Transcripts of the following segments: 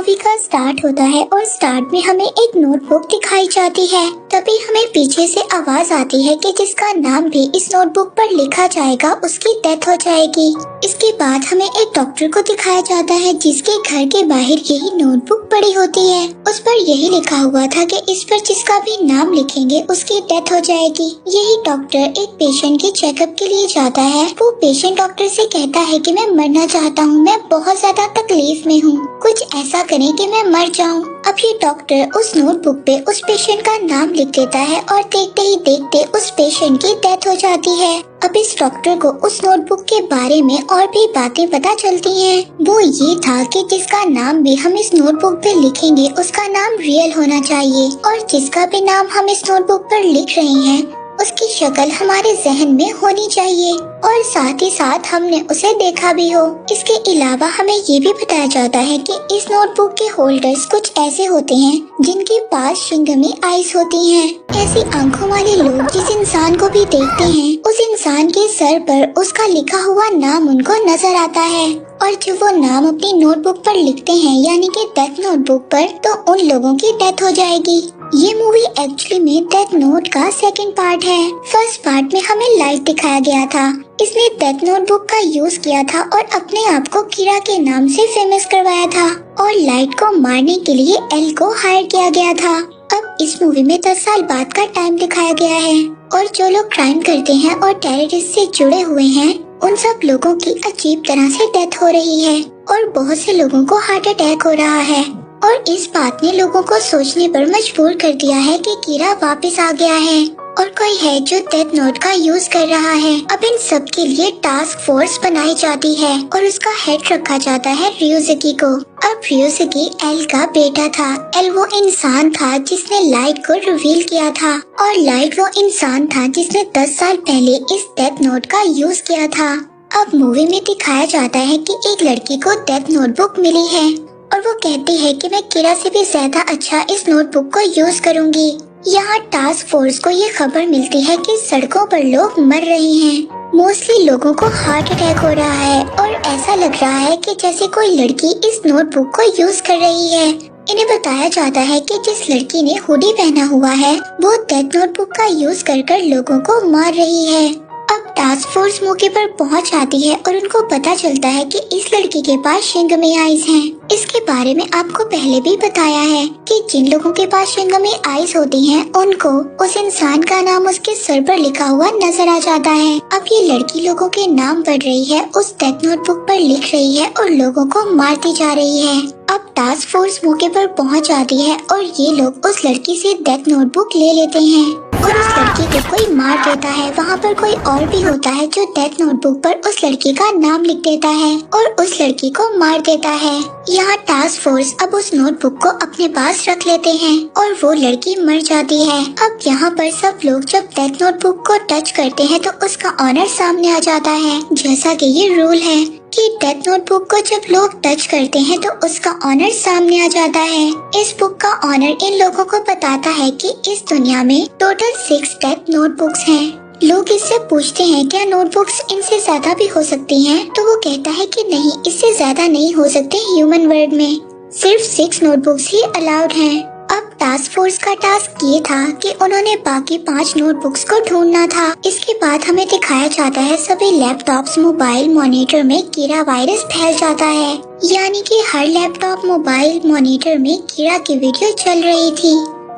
Movie का start होता है और स्टार्ट में हमें एक नोटबुक दिखाई जाती है। तभी हमें पीछे से आवाज आती है कि जिसका नाम भी इस नोटबुक पर लिखा जाएगा उसकी डेथ हो जाएगी। इसके बाद हमें एक डॉक्टर को दिखाया जाता है जिसके घर के बाहर यही नोटबुक पड़ी होती है। उस पर यही लिखा हुआ था कि इस पर जिसका भी नाम लिखेंगे उसकी डेथ हो जाएगी। यही डॉक्टर एक पेशेंट के चेकअप के लिए जाता है। वो पेशेंट डॉक्टर से कहता है कि मैं मरना चाहता हूँ, मैं बहुत ज्यादा तकलीफ में हूँ, कुछ ऐसा करें कि मैं मर जाऊँ। अब ये डॉक्टर उस नोटबुक पे उस पेशेंट का नाम लिख देता है और देखते ही देखते उस पेशेंट की डेथ हो जाती है। अब इस डॉक्टर को उस नोटबुक के बारे में और भी बातें पता चलती हैं। वो ये था कि जिसका नाम भी हम इस नोटबुक पे लिखेंगे उसका नाम रियल होना चाहिए और जिसका भी नाम हम इस नोटबुक पर लिख रहे हैं उसकी शक्ल हमारे जहन में होनी चाहिए और साथ ही साथ हमने उसे देखा भी हो। इसके अलावा हमें ये भी बताया जाता है कि इस नोटबुक के होल्डर्स कुछ ऐसे होते हैं जिनके पास शिंगमी आइज होती हैं। ऐसी आंखों वाले लोग जिस इंसान को भी देखते हैं उस इंसान के सर पर उसका लिखा हुआ नाम उनको नजर आता है और जब वो नाम अपनी नोटबुक पर लिखते हैं यानी कि डेथ नोटबुक पर, तो उन लोगों की डेथ हो जाएगी। ये मूवी एक्चुअली में डेथ नोट का सेकंड पार्ट है। फर्स्ट पार्ट में हमें लाइट दिखाया गया था। इसने डेथ नोटबुक का यूज किया था और अपने आप को कीरा के नाम से फेमस करवाया था और लाइट को मारने के लिए एल को हायर किया गया था। अब इस मूवी में 10 साल बाद का टाइम दिखाया गया है और जो लोग क्राइम करते हैं और टेररिस्ट से जुड़े हुए हैं उन सब लोगों की अजीब तरह से डेथ हो रही है और बहुत से लोगों को हार्ट अटैक हो रहा है। और इस बात ने लोगों को सोचने पर मजबूर कर दिया है कि कीरा वापस आ गया है और कोई है जो डेथ नोट का यूज कर रहा है। अब इन सब के लिए टास्क फोर्स बनाई जाती है और उसका हेड रखा जाता है रियोजुकी को। अब रियोजुकी एल का बेटा था। एल वो इंसान था जिसने लाइट को रिवील किया था और लाइट वो इंसान था जिसने 10 साल पहले इस डेथ नोट का यूज किया था। अब मूवी में दिखाया जाता है कि एक लड़की को डेथ नोटबुक मिली है और वो कहती है कि मैं कीरा से भी ज्यादा अच्छा इस नोटबुक को यूज करूंगी। यहाँ टास्क फोर्स को ये खबर मिलती है कि सड़कों पर लोग मर रहे हैं। मोस्टली लोगों को हार्ट अटैक हो रहा है और ऐसा लग रहा है कि जैसे कोई लड़की इस नोटबुक को यूज कर रही है। इन्हें बताया जाता है कि जिस लड़की ने हुडी पहना हुआ है वो डेथ नोटबुक का यूज कर लोगों को मार रही है। अब टास्क फोर्स मौके पर पहुंच जाती है और उनको पता चलता है कि इस लड़की के पास शिंगमी आइज हैं। इसके बारे में आपको पहले भी बताया है कि जिन लोगों के पास शिंगमी आइज होती हैं उनको उस इंसान का नाम उसके सर पर लिखा हुआ नजर आ जाता है। अब ये लड़की लोगों के नाम पढ़ रही है, उस डेथ नोटबुक पर लिख रही है और लोगों को मारती जा रही है। अब टास्क फोर्स मौके पर पहुंच जाती है और ये लोग उस लड़की से डेथ नोटबुक ले लेते हैं और उस लड़की को कोई मार देता है। वहाँ पर कोई और भी होता है जो डेथ नोटबुक पर उस लड़की का नाम लिख देता है और उस लड़की को मार देता है। यहाँ टास्क फोर्स अब उस नोटबुक को अपने पास रख लेते हैं और वो लड़की मर जाती है। अब यहाँ पर सब लोग जब डेथ नोटबुक को टच करते हैं तो उसका ऑनर सामने आ जाता है। जैसा कि ये रूल है कि डेथ नोटबुक को जब लोग टच करते हैं तो उसका ऑनर सामने आ जाता है। इस बुक का ऑनर इन लोगों को बताता है कि इस दुनिया में टोटल 6 डेथ नोटबुक्स हैं। लोग इससे पूछते हैं क्या नोटबुक्स इनसे ज्यादा भी हो सकती हैं? तो वो कहता है कि नहीं, इससे ज्यादा नहीं हो सकते। ह्यूमन वर्ल्ड में सिर्फ 6 नोटबुक्स ही अलाउड हैं। अब टास्क फोर्स का टास्क ये था कि उन्होंने बाकी 5 नोटबुक्स को ढूंढना था। इसके बाद हमें दिखाया जाता है सभी लैपटॉप्स, मोबाइल, मॉनिटर में कीरा वायरस फैल जाता है। यानी कि हर लैपटॉप, मोबाइल, मॉनिटर में कीरा की वीडियो चल रही थी।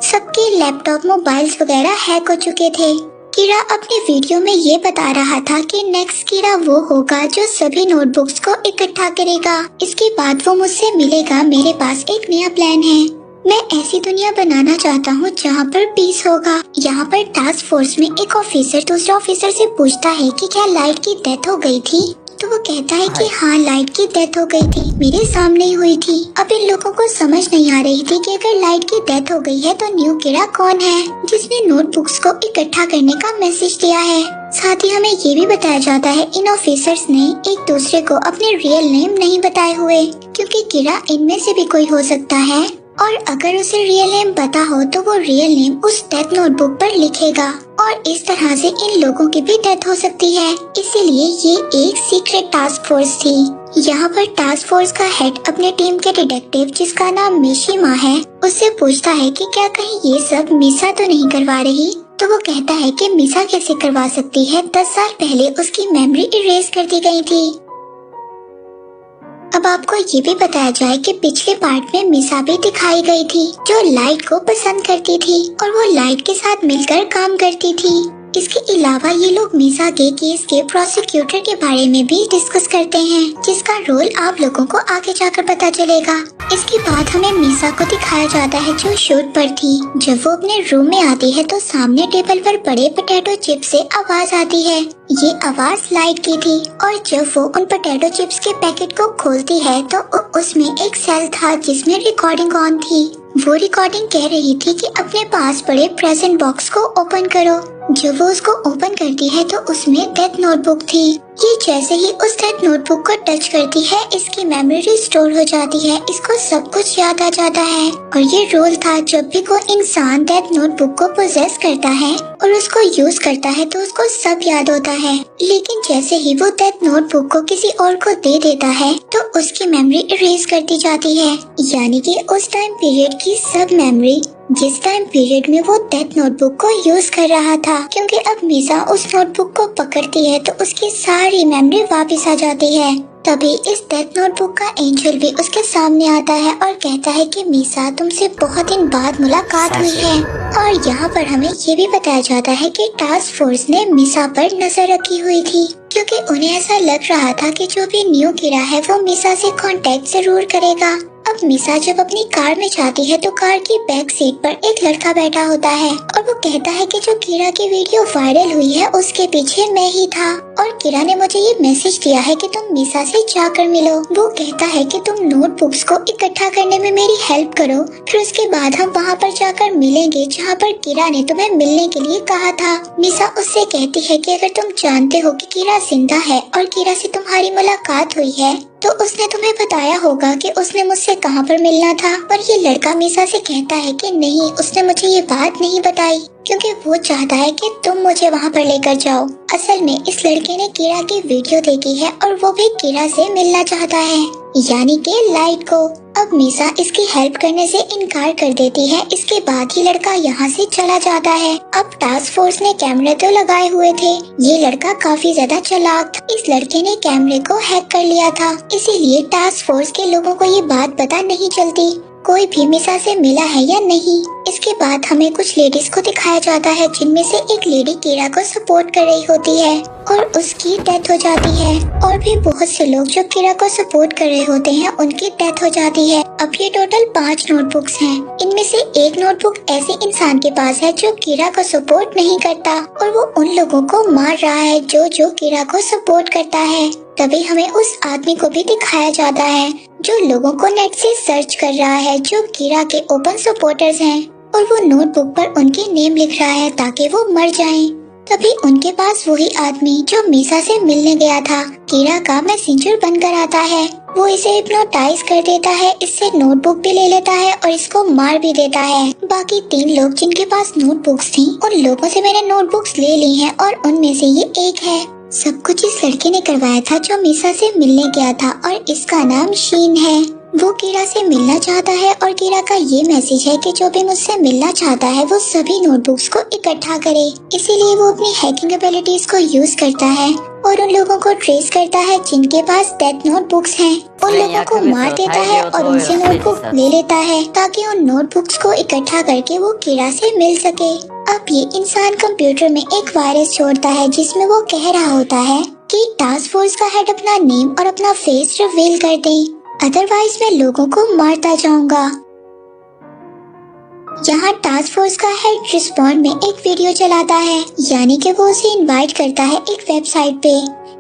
सबके लैपटॉप, मोबाइल्स वगैरह हैक हो चुके थे। कीरा अपनी वीडियो में ये बता रहा था कि नेक्स्ट कीरा वो होगा जो सभी नोटबुक्स को इकट्ठा करेगा। इसके बाद वो मुझसे मिलेगा। मेरे पास एक नया प्लान है। मैं ऐसी दुनिया बनाना चाहता हूँ जहाँ पर पीस होगा। यहाँ पर टास्क फोर्स में एक ऑफिसर दूसरे ऑफिसर से पूछता है कि क्या लाइट की डेथ हो गई थी? तो वो कहता है कि हाँ, लाइट की डेथ हो गई थी, मेरे सामने ही हुई थी। अब इन लोगों को समझ नहीं आ रही थी कि अगर लाइट की डेथ हो गई है तो न्यू कीरा कौन है जिसने नोटबुक्स को इकट्ठा करने का मैसेज दिया है। साथ ही हमें ये भी बताया जाता है इन ऑफिसर्स ने एक दूसरे को अपने रियल नेम नहीं बताए हुए क्योंकि कीरा इनमें से भी कोई हो सकता है और अगर उसे रियल नेम पता हो तो वो रियल नेम उस डेथ नोटबुक पर लिखेगा और इस तरह से इन लोगों की भी डेथ हो सकती है। इसीलिए ये एक सीक्रेट टास्क फोर्स थी। यहाँ पर टास्क फोर्स का हेड अपने टीम के डिटेक्टिव जिसका नाम मिशिमा है उससे पूछता है कि क्या कहीं ये सब मिसा तो नहीं करवा रही। तो वो कहता है कि मिसा कैसे करवा सकती है, 10 साल पहले उसकी मेमोरी इरेज कर दी गई थी। अब आपको ये भी बताया जाए कि पिछले पार्ट में मिसा भी दिखाई गई थी जो लाइट को पसंद करती थी और वो लाइट के साथ मिलकर काम करती थी। इसके अलावा ये लोग मिसा के केस के प्रोसिक्यूटर के बारे में भी डिस्कस करते हैं जिसका रोल आप लोगों को आगे जाकर पता चलेगा। इसके बाद हमें मिसा को दिखाया जाता है जो शूट पर थी। जब वो अपने रूम में आती है तो सामने टेबल पर बड़े पोटैटो चिप्स से आवाज आती है। ये आवाज लाइट की थी और जब वो उन पोटैटो चिप्स के पैकेट को खोलती है तो उसमें एक सेल था जिसमें रिकॉर्डिंग ऑन थी। वो रिकॉर्डिंग कह रही थी कि अपने पास पड़े प्रेजेंट बॉक्स को ओपन करो। जब वो उसको ओपन करती है तो उसमें डेथ नोटबुक थी। ये जैसे ही उस डेथ नोटबुक को टच करती है इसकी मेमोरी रिस्टोर हो जाती है, इसको सब कुछ याद आ जाता है। और ये रोल था जब भी कोई इंसान डेथ नोटबुक को पोजेस करता है और उसको यूज करता है तो उसको सब याद होता है, लेकिन जैसे ही वो डेथ नोटबुक को किसी और को दे देता है तो उसकी मेमोरी इरेज कर दी जाती है। यानी कि उस टाइम पीरियड की सब मेमोरी जिस टाइम पीरियड में वो डेथ नोटबुक को यूज कर रहा था, क्योंकि अब मिसा उस नोटबुक को पकड़ती है तो उसकी सारी मेमोरी वापस आ जाती है। तभी इस डेथ नोटबुक का एंजल भी उसके सामने आता है और कहता है कि मिसा तुमसे बहुत दिन बाद मुलाकात हुई है। और यहाँ पर हमें ये भी बताया जाता है कि टास्क फोर्स ने मिसा पर नजर रखी हुई थी क्योंकि उन्हें ऐसा लग रहा था कि जो भी न्यू कीड़ा है वो मिसा से कांटेक्ट जरूर करेगा। अब मिसा जब अपनी कार में जाती है तो कार की बैक सीट पर एक लड़का बैठा होता है और वो कहता है कि जो कीड़ा की वीडियो वायरल हुई है उसके पीछे मैं ही था और कीड़ा ने मुझे ये मैसेज दिया है कि तुम मिसा से जाकर मिलो। वो कहता है कि तुम नोटबुक्स को इकट्ठा करने में मेरी हेल्प करो, फिर उसके बाद हम वहाँ पर जाकर मिलेंगे जहाँ पर कीड़ा ने तुम्हें मिलने के लिए कहा था। मिसा उससे कहती है कि अगर तुम जानते हो कि कीड़ा जिंदा है और कीड़ा से तुम्हारी मुलाकात हुई है तो उसने तुम्हें बताया होगा कि उसने मुझसे कहाँ पर मिलना था। पर ये लड़का मिसा से कहता है कि नहीं, उसने मुझे ये बात नहीं बताई क्योंकि वो चाहता है कि तुम मुझे वहाँ पर लेकर जाओ। असल में इस लड़के ने कीड़ा की वीडियो देखी है और वो भी कीड़ा से मिलना चाहता है, यानी कि लाइट को। अब मिसा इसकी हेल्प करने से इनकार कर देती है। इसके बाद ही लड़का यहाँ से चला जाता है। अब टास्क फोर्स ने कैमरे तो लगाए हुए थे, ये लड़का काफी ज्यादा चालाक था। इस लड़के ने कैमरे को हैक कर लिया था, इसीलिए टास्क फोर्स के लोगों को ये बात पता नहीं चलती कोई भी मिसा से मिला है या नहीं। इसके बाद हमें कुछ लेडीज को दिखाया जाता है जिनमें से एक लेडी कीड़ा को सपोर्ट कर रही होती है और उसकी डेथ हो जाती है। और भी बहुत से लोग जो कीड़ा को सपोर्ट कर रहे होते हैं उनकी डेथ हो जाती है। अब ये टोटल 5 नोटबुक्स हैं। इनमें से एक नोटबुक ऐसे इंसान के पास है जो कीड़ा को सपोर्ट नहीं करता और वो उन लोगों को मार रहा है जो कीड़ा को सपोर्ट करता है। तभी हमें उस आदमी को भी दिखाया जाता है जो लोगों को नेट से सर्च कर रहा है जो कीड़ा के ओपन सपोर्टर्स हैं और वो नोटबुक पर उनके नेम लिख रहा है ताकि वो मर जाएं। तभी उनके पास वही आदमी जो मिसा से मिलने गया था कीड़ा का मैसेंजर बनकर आता है। वो इसे हिप्नोटाइज कर देता है, इससे नोटबुक भी ले लेता है और इसको मार भी देता है। बाकी 3 लोग जिनके पास नोटबुक्स थी उन लोगों से मैंने नोटबुक्स ले ली हैं और उनमें से ये एक है। सब कुछ इस लड़के ने करवाया था जो मिसा से मिलने गया था और इसका नाम शीन है। वो कीड़ा से मिलना चाहता है और कीड़ा का ये मैसेज है कि जो भी मुझसे मिलना चाहता है वो सभी नोटबुक्स को इकट्ठा करे। इसीलिए वो अपनी हैकिंग एबिलिटीज को यूज करता है और उन लोगों को ट्रेस करता है जिनके पास डेथ नोटबुक्स हैं। उन लोगों को मार देता है और उनसे नोटबुक ले लेता है ताकि उन नोटबुक्स को इकट्ठा करके वो कीड़ा से मिल सके। अब ये इंसान कंप्यूटर में एक वायरस छोड़ता है जिसमें वो कह रहा होता है कि टास्क फोर्स का हेड अपना नेम और अपना फेस रिवील कर दे, अदरवाइज मैं लोगों को मारता जाऊंगा। यहाँ टास्क फोर्स का हेड रिस्पॉन्ड में एक वीडियो चलाता है, यानी कि वो उसे इनवाइट करता है एक वेबसाइट पे।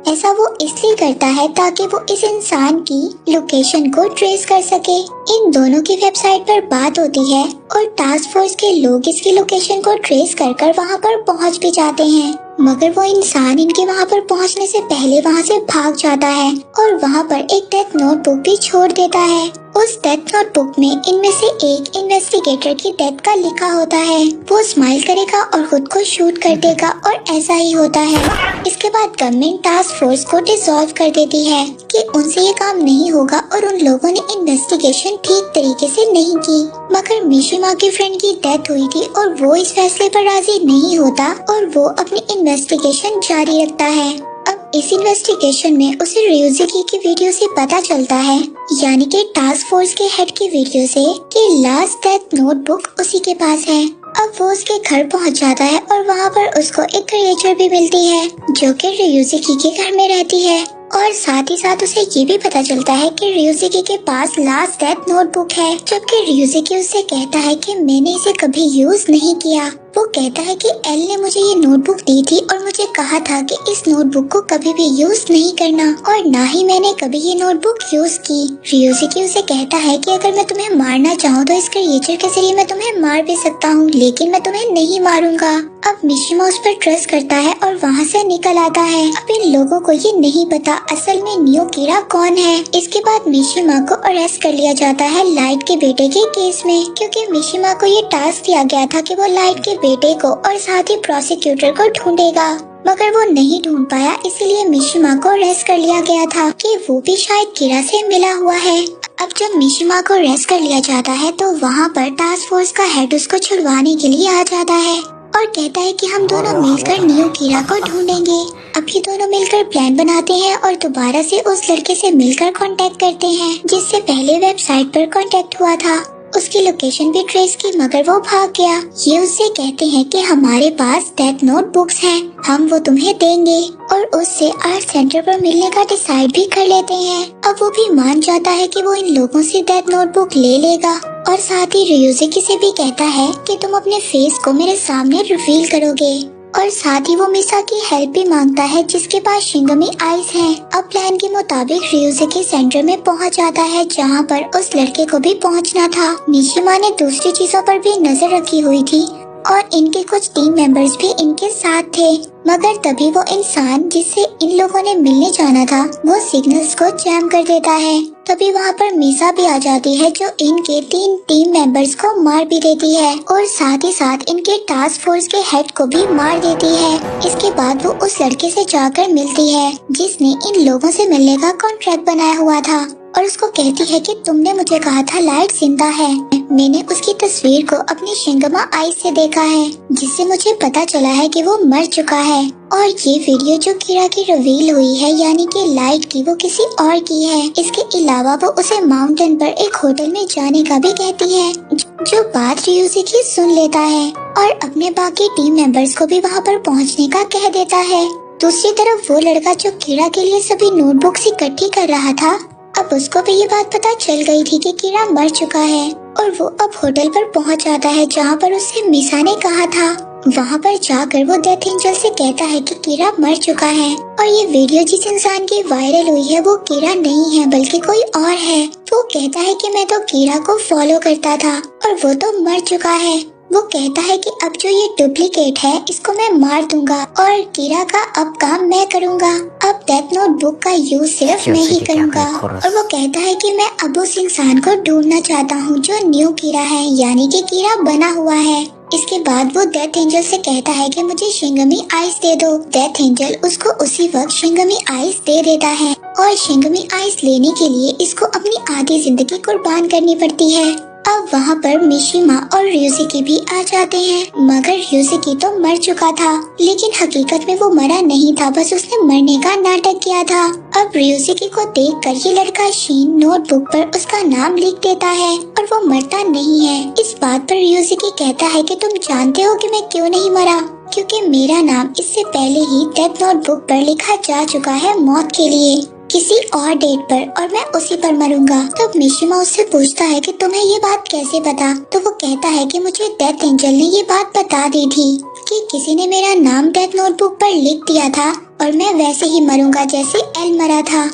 ऐसा वो इसलिए करता है ताकि वो इस इंसान की लोकेशन को ट्रेस कर सके। इन दोनों की वेबसाइट पर बात होती है और टास्क फोर्स के लोग इसकी लोकेशन को ट्रेस कर वहाँ पर पहुँच भी जाते हैं, मगर वो इंसान इनके वहाँ पर पहुँचने से पहले वहाँ से भाग जाता है और वहाँ पर एक डेथ नोटबुक भी छोड़ देता है। उस डेथ नोटबुक में इनमें से एक इन्वेस्टिगेटर की डेथ का लिखा होता है। वो स्माइल करेगा और खुद को शूट कर देगा और ऐसा ही होता है। इसके बाद गवर्नमेंट टास्क फोर्स को डिसॉल्व कर देती है कि उनसे ये काम नहीं होगा और उन लोगों ने इन्वेस्टिगेशन ठीक तरीके से नहीं की। मगर मिशिमा की फ्रेंड की डेथ हुई थी और वो इस फैसले पर राजी नहीं होता और वो अपनी इन्वेस्टिगेशन जारी रखता है। अब इस इन्वेस्टिगेशन में उसे रियोजुकी की वीडियो से पता चलता है, यानी कि टास्क फोर्स के हेड की वीडियो से, कि लास्ट डेथ नोटबुक उसी के पास है। अब वो उसके घर पहुंच जाता है और वहाँ पर उसको एक क्रिएचर भी मिलती है जो कि रियोजुकी के घर में रहती है। और साथ ही साथ उसे ये भी पता चलता है कि रियोजुकी के पास लास्ट डेथ नोटबुक है, जबकि रियोजुकी उससे कहता है कि मैंने इसे कभी यूज नहीं किया। वो कहता है कि एल ने मुझे ये नोटबुक दी थी और मुझे कहा था कि इस नोटबुक को कभी भी यूज नहीं करना, और ना ही मैंने कभी ये नोटबुक यूज की। रियोजुकी उसे कहता है कि अगर मैं तुम्हें मारना चाहूँ तो इस क्रिएचर के जरिए मैं तुम्हें मार भी सकता हूँ, लेकिन मैं तुम्हें नहीं मारूंगा। अब मिशिमा उस पर ट्रस्ट करता है और वहाँ से निकल आता है। अब इन लोगों को ये नहीं पता असल में न्यू कीरा कौन है। इसके बाद मिशिमा को अरेस्ट कर लिया जाता है लाइट के बेटे के केस में, क्योंकि मिशिमा को ये टास्क दिया गया था कि वो लाइट के बेटे को और साथ ही प्रोसिक्यूटर को ढूंढेगा, मगर वो नहीं ढूंढ पाया। इसीलिए मिशिमा को अरेस्ट कर लिया गया था कि वो भी शायद कीरा से मिला हुआ है। अब जब मिशिमा को अरेस्ट कर लिया जाता है तो वहाँ पर टास्क फोर्स का हेड उसको छुड़वाने के लिए आ जाता है और कहता है कि हम दोनों मिलकर न्यू कीरा को ढूंढेंगे। अब ये दोनों मिलकर प्लान बनाते हैं और दोबारा से उस लड़के से मिलकर कांटेक्ट करते हैं जिससे पहले वेबसाइट पर कांटेक्ट हुआ था। उसकी लोकेशन भी ट्रेस की, मगर वो भाग गया। ये उससे कहते हैं कि हमारे पास डेथ नोट बुक्स हैं, हम वो तुम्हें देंगे, और उससे आर्ट सेंटर पर मिलने का डिसाइड भी कर लेते हैं। अब वो भी मान जाता है कि वो इन लोगों से डेथ नोटबुक ले लेगा और साथ ही रियोजुकी से भी कहता है कि तुम अपने फेस को मेरे सामने रिवील करोगे, और साथ ही वो मिसा की हेल्प भी मांगता है जिसके पास शिंगमी आइज हैं। अब प्लान के मुताबिक रियोजुकी सेंटर में पहुंच जाता है जहां पर उस लड़के को भी पहुंचना था। मिशिमा ने दूसरी चीजों पर भी नजर रखी हुई थी और इनके कुछ टीम मेंबर्स भी इनके साथ थे, मगर तभी वो इंसान जिससे इन लोगों ने मिलने जाना था वो सिग्नल्स को जैम कर देता है। तभी वहाँ पर मिसा भी आ जाती है जो इनके 3 टीम मेंबर्स को मार भी देती है और साथ ही साथ इनके टास्क फोर्स के हेड को भी मार देती है। इसके बाद वो उस लड़के से जाकर मिलती है जिसने इन लोगों से मिलने का कॉन्ट्रैक्ट बनाया हुआ था और उसको कहती है कि तुमने मुझे कहा था लाइट जिंदा है, मैंने उसकी तस्वीर को अपनी शिंगमा आईज से देखा है जिससे मुझे पता चला है कि वो मर चुका है। और ये वीडियो जो कीरा की रिवील हुई है यानी कि लाइट की, वो किसी और की है। इसके अलावा वो उसे माउंटेन पर एक होटल में जाने का भी कहती है, जो बात रियोजुकी सुन लेता है और अपने बाकी टीम मेंबर्स को भी वहाँ पर पहुँचने का कह देता है। दूसरी तरफ वो लड़का जो कीरा के लिए सभी नोटबुक्स इकट्ठी कर रहा था, अब उसको भी ये बात पता चल गई थी कि कीरा मर चुका है और वो अब होटल पर पहुंच जाता है जहां पर उसे मिसा ने कहा था। वहां पर जाकर वो डेथ एंजल से कहता है कि कीरा मर चुका है और ये वीडियो जिस इंसान की वायरल हुई है वो कीरा नहीं है बल्कि कोई और है। वो कहता है कि मैं तो कीरा को फॉलो करता था और वो तो मर चुका है। वो कहता है कि अब जो ये डुप्लीकेट है इसको मैं मार दूंगा और कीरा का अब काम मैं करूंगा। अब डेथ नोट बुक का यूज सिर्फ मैं ही करूंगा। और वो कहता है कि मैं अब उस इंसान को ढूंढना चाहता हूँ जो न्यू कीरा है, यानी कि कीरा बना हुआ है। इसके बाद वो डेथ एंजल से कहता है कि मुझे शिंगमी आइस दे दो। डेथ एंजल उसको उसी वक्त शिंगमी आइस दे देता है और शिंगमी आइस लेने के लिए इसको अपनी आधी जिंदगी कुर्बान करनी पड़ती है। अब वहाँ पर मिशिमा और रियोजुकी भी आ जाते हैं, मगर रियोजुकी तो मर चुका था, लेकिन हकीकत में वो मरा नहीं था, बस उसने मरने का नाटक किया था। अब रियोजुकी को देखकर ये लड़का शीन नोटबुक पर उसका नाम लिख देता है और वो मरता नहीं है। इस बात पर रियोजुकी कहता है कि तुम जानते हो कि मैं क्यों नहीं मरा, क्योंकि मेरा नाम इससे पहले ही डेथ नोटबुक पर लिखा जा चुका है मौत के लिए किसी और डेट पर, और मैं उसी पर मरूंगा। तब मिशिमा उससे पूछता है कि तुम्हें ये बात कैसे पता, तो वो कहता है कि मुझे डेथ एंजल ने ये बात बता दी थी कि किसी ने मेरा नाम डेथ नोटबुक पर लिख दिया था और मैं वैसे ही मरूंगा जैसे एल मरा था।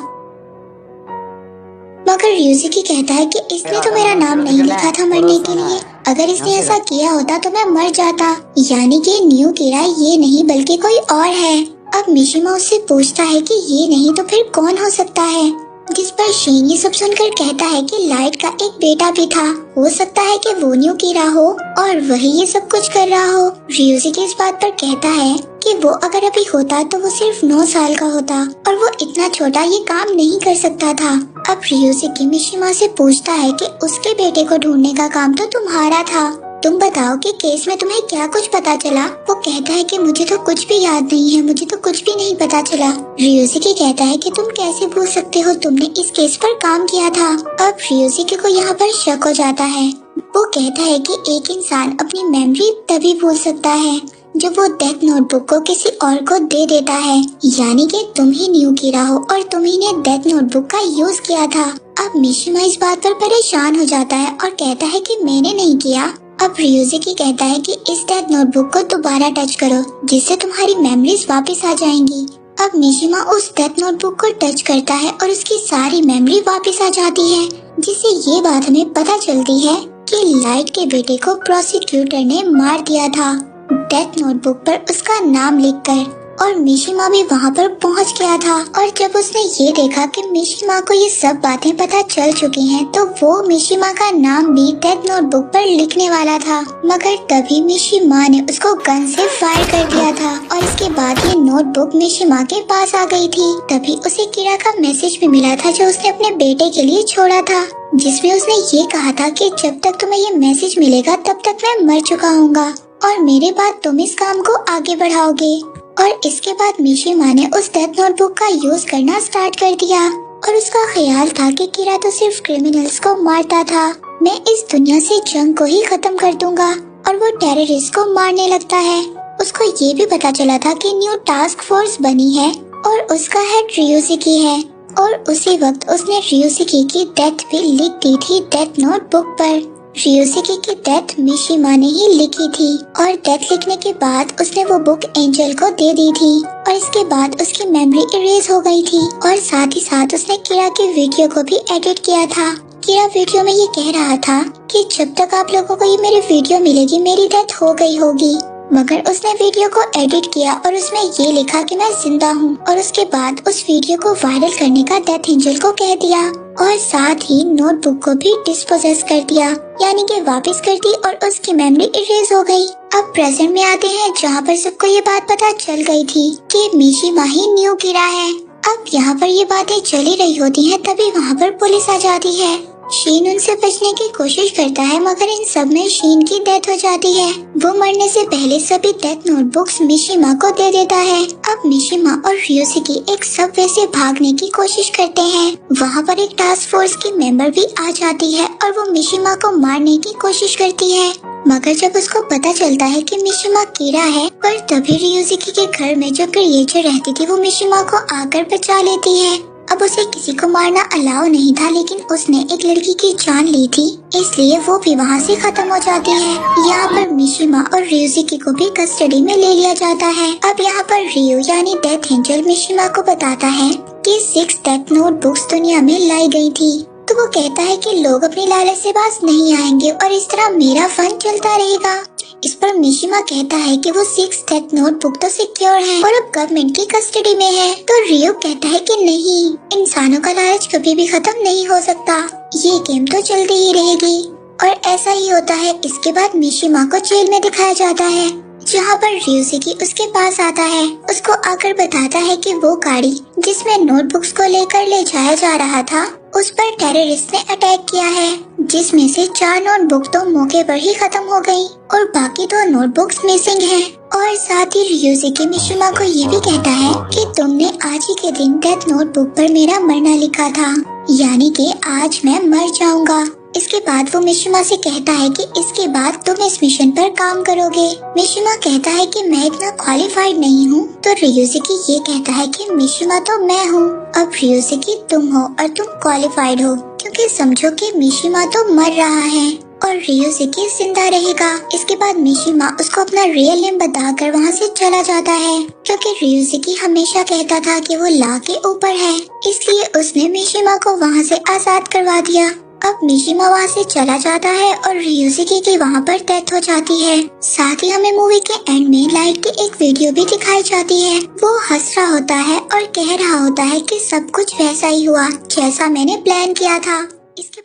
मगर रियोजुकी कहता है कि इसने तो मेरा नाम नहीं लिखा था मरने के लिए, अगर इसने ऐसा किया होता तो मैं मर जाता, यानी कि न्यू कीरा ये नहीं बल्कि कोई और है। अब मिशिमा उससे पूछता है कि ये नहीं तो फिर कौन हो सकता है। जिस पर शीन ये सब सुनकर कहता है कि लाइट का एक बेटा भी था, हो सकता है कि वो न्यू कीरा हो और वही ये सब कुछ कर रहा हो। रियोजुकी इस बात पर कहता है कि वो अगर अभी होता तो वो सिर्फ 9 साल का होता और वो इतना छोटा ये काम नहीं कर सकता था। अब रियोजुकी मिशिमा से पूछता है कि उसके बेटे को ढूंढने का काम तो तुम्हारा था, तुम बताओ कि केस में तुम्हें क्या कुछ पता चला। वो कहता है कि मुझे तो कुछ भी याद नहीं है, मुझे तो कुछ भी नहीं पता चला। रियोजुकी कहता है कि तुम कैसे भूल सकते हो, तुमने इस केस पर काम किया था। अब रियोजुकी को यहाँ पर शक हो जाता है। वो कहता है कि एक इंसान अपनी मेमोरी तभी भूल सकता है जब वो डेथ नोटबुक को किसी और को दे देता है, यानी कि तुम ही न्यू कीरा हो और तुम ही ने डेथ नोटबुक का यूज किया था। अब मिशिमा इस बात पर परेशान हो जाता है और कहता है कि मैंने नहीं किया। अब रियोजुकी कहता है कि इस डेथ नोटबुक को दोबारा टच करो जिससे तुम्हारी मेमोरीज वापस आ जाएंगी। अब मिशिमा उस डेथ नोटबुक को टच करता है और उसकी सारी मेमोरी वापस आ जाती है, जिससे ये बात हमें पता चलती है कि लाइट के बेटे को प्रोसिक्यूटर ने मार दिया था डेथ नोटबुक पर उसका नाम लिखकर, और मिशिमा भी वहाँ पर पहुँच गया था। और जब उसने ये देखा कि मिशिमा को ये सब बातें पता चल चुकी हैं, तो वो मिशिमा का नाम भी डेथ नोटबुक पर लिखने वाला था, मगर तभी मिशिमा ने उसको गन से फायर कर दिया था और इसके बाद ये नोटबुक मिशिमा के पास आ गई थी। तभी उसे कीरा का मैसेज भी मिला था जो उसने अपने बेटे के लिए छोड़ा था, जिसमें उसने ये कहा था कि जब तक तुम्हें ये मैसेज मिलेगा तब तक मैं मर चुका हूँगा और मेरे बाद तुम इस काम को आगे बढ़ाओगे। और इसके बाद मिशिमा ने उस डेथ नोटबुक का यूज करना स्टार्ट कर दिया और उसका ख्याल था कि कीरा तो सिर्फ क्रिमिनल्स को मारता था, मैं इस दुनिया से जंग को ही खत्म कर दूंगा, और वो टेररिस्ट को मारने लगता है। उसको ये भी पता चला था कि न्यू टास्क फोर्स बनी है और उसका हेड रियोजुकी है, और उसी वक्त उसने रियोजुकी की डेथ भी लिख दी थी डेथ नोटबुक पर। रियोजुकी की डेथ मिशिमा ने ही लिखी थी और डेथ लिखने के बाद उसने वो बुक एंजल को दे दी थी, और इसके बाद उसकी मेमोरी इरेज हो गई थी, और साथ ही साथ उसने कीरा की वीडियो को भी एडिट किया था। कीरा वीडियो में ये कह रहा था कि जब तक आप लोगों को ये मेरी वीडियो मिलेगी मेरी डेथ हो गई होगी, मगर उसने वीडियो को एडिट किया और उसमें ये लिखा कि मैं जिंदा हूँ, और उसके बाद उस वीडियो को वायरल करने का डेथ एंजल को कह दिया और साथ ही नोटबुक को भी डिस्पोजेस कर दिया, यानी कि वापस कर दी, और उसकी मेमोरी इरेज हो गई। अब प्रेजेंट में आते हैं जहाँ पर सबको ये बात पता चल गई थी कि मिशिमा ही न्यू कीरा है। अब यहाँ पर ये बातें चली रही होती हैं, तभी वहाँ पर पुलिस आ जाती है। शीन उनसे बचने की कोशिश करता है, मगर इन सब में शीन की डेथ हो जाती है। वो मरने से पहले सभी डेथ नोटबुक्स मिशिमा को दे देता है। अब मिशिमा और रियोजुकी एक सबवे से भागने की कोशिश करते हैं। वहाँ पर एक टास्क फोर्स की मेंबर भी आ जाती है और वो मिशिमा को मारने की कोशिश करती है, मगर जब उसको पता चलता है कि मिशिमा कीरा है, पर तभी रियोजुकी के घर में जो क्रिएचर रहती थी वो मिशिमा को आकर बचा लेती है। अब उसे किसी को मारना अलाउ नहीं था, लेकिन उसने एक लड़की की जान ली थी, इसलिए वो भी वहाँ से खत्म हो जाती है। यहाँ पर मिशिमा और रियोजुकी को भी कस्टडी में ले लिया जाता है। अब यहाँ पर रियो यानी डेथ एंजल मिशिमा को बताता है कि 6 डेथ नोटबुक्स दुनिया में लाई गई थी, तो वो कहता है कि लोग अपनी लालच से बाज नहीं आएंगे और इस तरह मेरा फन चलता रहेगा। इस पर मिशिमा कहता है कि वो 6 डेथ नोटबुक तो सिक्योर है और अब गवर्नमेंट की कस्टडी में है, तो रियो कहता है कि नहीं, इंसानों का लालच कभी भी खत्म नहीं हो सकता, ये गेम तो चलती ही रहेगी। और ऐसा ही होता है। इसके बाद मिशिमा को जेल में दिखाया जाता है, जहाँ पर रियोजुकी उसके पास आता है, उसको आकर बताता है कि वो गाड़ी जिसमें नोटबुक्स को लेकर ले जाया जा रहा था, उस पर टेररिस्ट ने अटैक किया है, जिसमें से 4 नोटबुक तो मौके पर ही खत्म हो गयी और बाकी 2 नोटबुक्स मिसिंग हैं। और साथ ही रियोजुकी मिशिमा को ये भी कहता है कि तुमने आज ही के दिन डेथ नोटबुक पर मेरा मरना लिखा था, यानी कि आज मैं मर जाऊंगा। इसके बाद वो मिशिमा से कहता है कि इसके बाद तुम इस मिशन पर काम करोगे। मिशिमा कहता है कि मैं इतना क्वालिफाइड नहीं हूँ, तो रियोजुकी ये कहता है कि मिशिमा तो मैं हूँ, अब रियोजुकी तुम हो और तुम क्वालिफाइड हो, क्योंकि समझो कि मिशिमा तो मर रहा है और रियोजुकी जिंदा रहेगा। इसके बाद मिशिमा उसको अपना रियल नेम बताकर वहाँ से चला जाता है, क्योंकि रियोजुकी हमेशा कहता था कि वो लॉ के ऊपर है, इसलिए उसने मिशिमा को वहाँ से आजाद करवा दिया। अब मिशिमा वहाँ से चला जाता है और रियुजुकी की वहाँ पर डेथ हो जाती है। साथ ही हमें मूवी के एंड में लाइट की एक वीडियो भी दिखाई जाती है। वो हंस रहा होता है और कह रहा होता है कि सब कुछ वैसा ही हुआ जैसा मैंने प्लान किया था। इसके